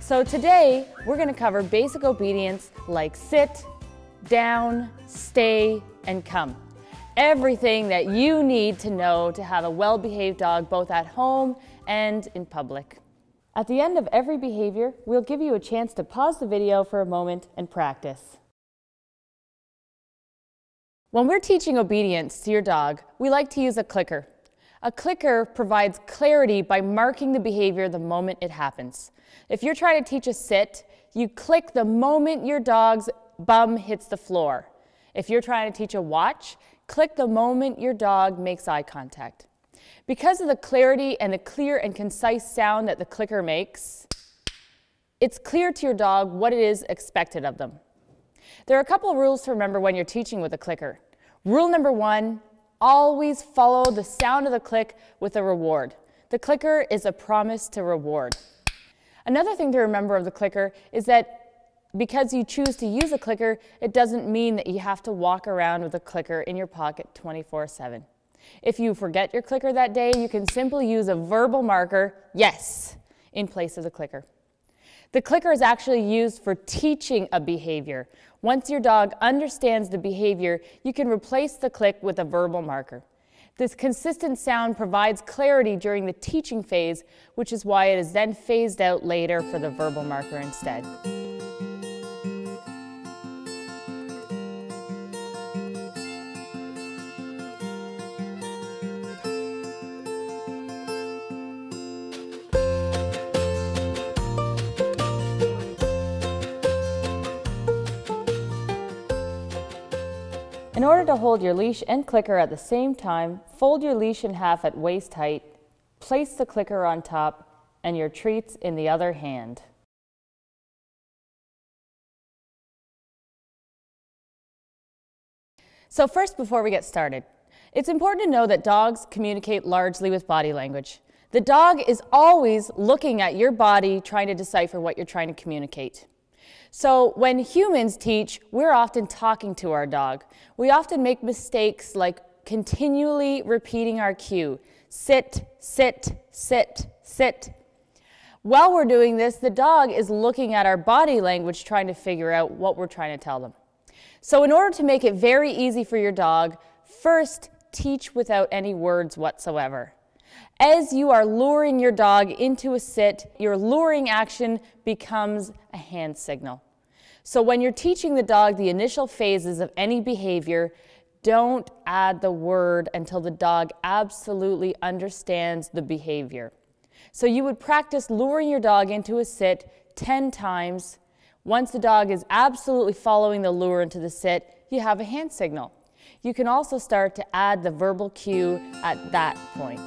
So today, we're going to cover basic obedience like sit, down, stay, and come. Everything that you need to know to have a well-behaved dog both at home and in public. At the end of every behavior, we'll give you a chance to pause the video for a moment and practice. When we're teaching obedience to your dog, we like to use a clicker. A clicker provides clarity by marking the behavior the moment it happens. If you're trying to teach a sit, you click the moment your dog's bum hits the floor. If you're trying to teach a watch, click the moment your dog makes eye contact. Because of the clarity and the clear and concise sound that the clicker makes, it's clear to your dog what it is expected of them. There are a couple of rules to remember when you're teaching with a clicker. Rule number 1, always follow the sound of the click with a reward. The clicker is a promise to reward. Another thing to remember of the clicker is that because you choose to use a clicker, it doesn't mean that you have to walk around with a clicker in your pocket 24/7. If you forget your clicker that day, you can simply use a verbal marker, yes, in place of the clicker. The clicker is actually used for teaching a behavior. Once your dog understands the behavior, you can replace the click with a verbal marker. This consistent sound provides clarity during the teaching phase, which is why it is then phased out later for the verbal marker instead. In order to hold your leash and clicker at the same time, fold your leash in half at waist height, place the clicker on top, and your treats in the other hand. So first, before we get started, it's important to know that dogs communicate largely with body language. The dog is always looking at your body, trying to decipher what you're trying to communicate. So when humans teach, we're often talking to our dog. We often make mistakes like continually repeating our cue, sit, sit, sit, sit. While we're doing this, the dog is looking at our body language, trying to figure out what we're trying to tell them. So in order to make it very easy for your dog, first teach without any words whatsoever. As you are luring your dog into a sit, your luring action becomes a hand signal. So when you're teaching the dog the initial phases of any behavior, don't add the word until the dog absolutely understands the behavior. So you would practice luring your dog into a sit 10 times. Once the dog is absolutely following the lure into the sit, you have a hand signal. You can also start to add the verbal cue at that point.